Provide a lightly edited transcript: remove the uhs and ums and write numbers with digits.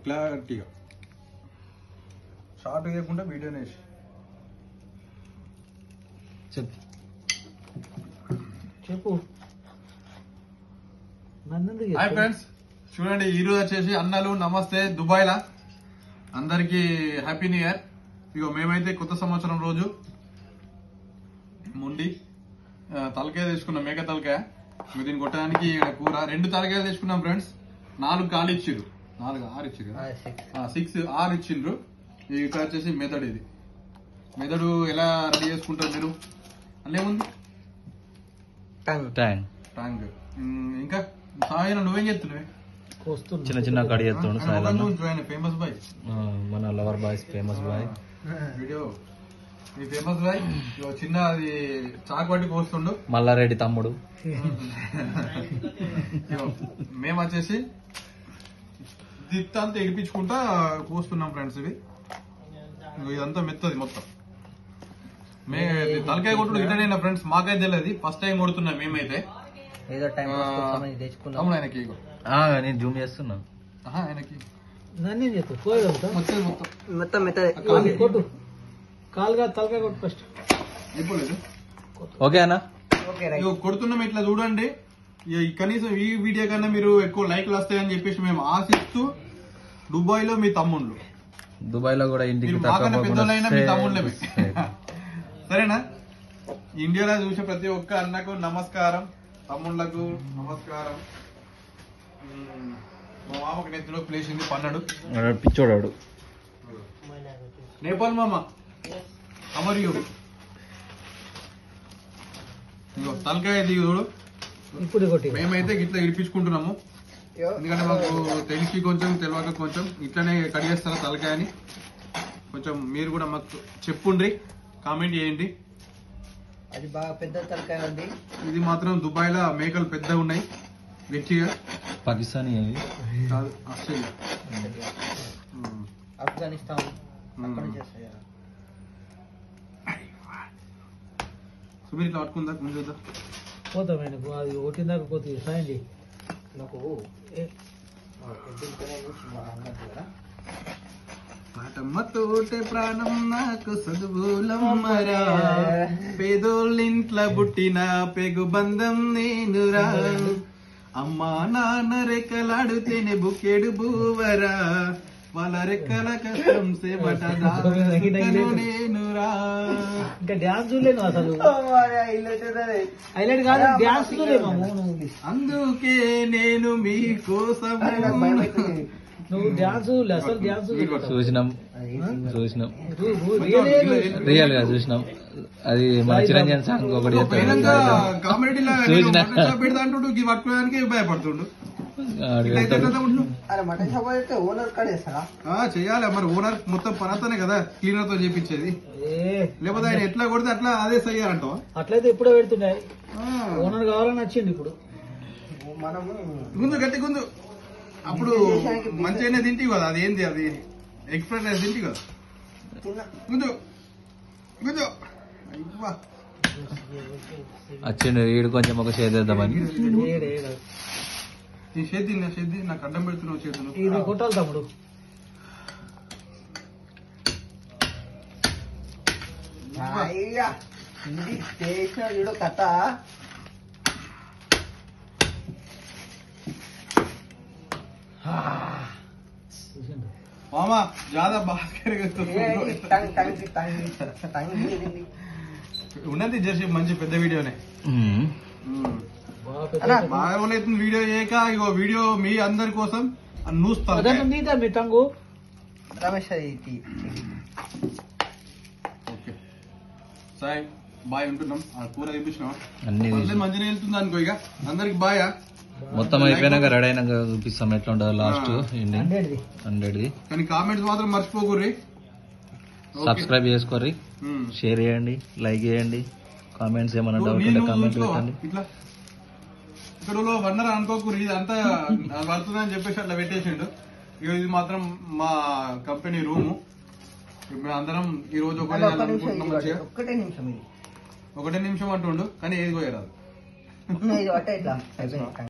క్లారిటీగా షార్ట్ వేయకుండా వీడియోనే వేసి చెప్పు. హాయ్ ఫ్రెండ్స్, చూడండి ఈరోజు వచ్చేసి అన్నలు నమస్తే దుబాయ్ లా అందరికి హ్యాపీ న్యూ ఇయర్. ఇగో మేమైతే కొత్త సంవత్సరం రోజు ముండి తలకాయ తీసుకున్నాం, మేక తలకాయ. మీరు దీన్ని కొట్టడానికి కూర 2 తలకాయలు తీసుకున్నాం ఫ్రెండ్స్. 4 కాలు ఇచ్చిర్రు, 6 ఇచ్చిర్రు, 6 ఇచ్చిండ్రు. ఇక్కడ వచ్చేసి మెదడు. ఇది మెదడు ఎలా రెడీ చేసుకుంటారు మీరు? అల్లేముంది టాంగ్. ఇంకా సాయం నువ్వేం చేస్తున్నావు? చిన్న చిన్న కడి చేస్తున్నాడు ఫేమస్ బాయ్, మన lover boys famous boy video. ఈ ఫేమస్ బాయ్ చిన్న అది చాకు పట్టి కోస్తుండు, మల్లారెడ్డి తమ్ముడు. మేము వచ్చేసి దిత్తంతా ఎడిపించుకుంటా కోస్తున్నాం ఫ్రెండ్స్. ఇదంతా మెత్తది మొత్తం. తలకాయ కొట్టుడు ఇట్లనే ఫ్రెండ్స్, మాకైతే తెలియదు, ఫస్ట్ టైం కొడుతున్నాం మేమైతే. ఆయనకి నేను జూమ్ చేస్తున్నా, ఆయనకి మొత్తం కొట్టు, కాలుగా తలకాయ కొట్టు ఫస్ట్. అయిపోలేదు. ఓకే అన్న, కొడుతున్నాం. ఇట్లా చూడండి, కనీసం ఈ వీడియో కన్నా మీరు ఎక్కువ లైక్లు వస్తాయని చెప్పేసి మేము ఆశిస్తూ, దుబాయ్ లో మీ తమ్ముళ్ళు, దుబాయ్ లో కూడా ఇంటికి పెద్దలైనా మీ తమ్ముళ్ళే. సరేనా? ఇండియాలో చూసే ప్రతి ఒక్క అన్నకు నమస్కారం, తమ్ముళ్లకు నమస్కారం. మా మామకు నెత్తిలో ప్లేస్ ఉంది, పన్నాడు పిచ్చోడాడు. నేపాల్ మామ అమరియు తలకాయ దిగుడు. మేమైతే ఇట్లా ఇడిపించుకుంటున్నాము, ఎందుకంటే మాకు తెలిసి కొంచెం తెలియక కొంచెం ఇట్లనే కడిగేస్తారా తలకాయని. కొంచెం మీరు కూడా మాకు చెప్పుండ్రి, కామెంట్ చేయండి. అది బాగా పెద్ద తలకాయ ఉంది. ఇది మాత్రం దుబాయ్ లో మేకలు పెద్దగా ఉన్నాయి, గట్టిగా. పాకిస్తానీ కాదు, ఆస్ట్రేలియా, ఆఫ్ఘనిస్తాన్. సుమీర్ ఇట్లా పట్టుకుందా ముందు పోతాం. అది ఒకటిన్నరకు పోతుంది. సాయండి నాకు పాటమ్మ తోటే ప్రాణం నాకు చదువులమ్మరా, పేదోళ్ళింట్ల పుట్టిన పెగు బంధం నేనురా, అమ్మా నాన్న రెక్కలాడుతేనే బుక్కెడు బూవరా, వాళ్ళ రెక్కల కష్టం సేపట నేనురా. ఇంకా డ్యాన్స్ చూడలేను అసలు, హైలైట్ కాదు, డ్యాన్స్ చూడలేము. అందుకే నేను మీకోసం నువ్వు డ్యాన్స్ అసలు డ్యాన్స్ చూసినాం రియల్ గా చూసినాం. అది మన చిరంజీవి సాంగ్ ఒకటి కామెడీలా పెడతాంటు పట్టుకోవడానికి భయపడుతుండు. చెయ్యాలి మరి, ఓనర్ మొత్తం పనతోనే కదా క్లీనర్ తో చేపించేది, లేకపోతే ఆయన ఎట్లా కొడితే అట్లా అదే చెయ్యాలంటావా? అట్లయితే ఇప్పుడే పెడుతున్నాయి. ఓనర్ కావాలని వచ్చింది ఇప్పుడు. గుంజు గట్టి గుంజు, అప్పుడు మంచిగానే తింటి కదా. అది ఏంటి, అది ఎక్స్ప్రెస్ రైస్ తింటి కదా. గుంజు గుంజు వచ్చిండు వీడు కొంచెం ఒక చేద్దామని. నీ చేతి నాకు అడ్డం పెడుతున్నావు చేతులు. ఇది కొట్టాలి తమ్ముడు. కథ మామా జాదా బాగా ఉన్నది జర్సీ మంచి పెద్ద వీడియోనే. బాగా అవుతుంది వీడియో చేయక. ఇగో వీడియో మీ అందరి కోసం నూస్తాను. మీ టంగు ఓకే సాయి బాయ్ ఉంటున్నాం. ఆ కూర తెప్పించినాం, అన్ని మంచిగా వెళ్తుంది అనుకో. ఇక అందరికి బాయ్. మొత్తం అయిపోయినాక రెడీ అయినాక చూపిస్తాం ఎట్లా ఉంటుందో లాస్ట్ 100ది. కానీ కామెంట్స్ మాత్రం మర్చిపోకుర్రి, సబ్స్క్రైబ్ చేసుకోర్రి, షేర్ చేయండి, లైక్ చేయండి, కామెంట్స్ ఏమైనా డౌట్ ఉంటే కామెంట్ పెట్టండి. ఇట్లా ఇక్కడ వన్నర అనుకోకూరి, ఇది అంతా పడుతుందని చెప్పేసి అట్లా పెట్టేసిండు. ఇక ఇది మాత్రం మా కంపెనీ రూము. మేము అందరం ఈ రోజు ఒకటే నిమిషం అంటుండు, కానీ ఏది పోయారు.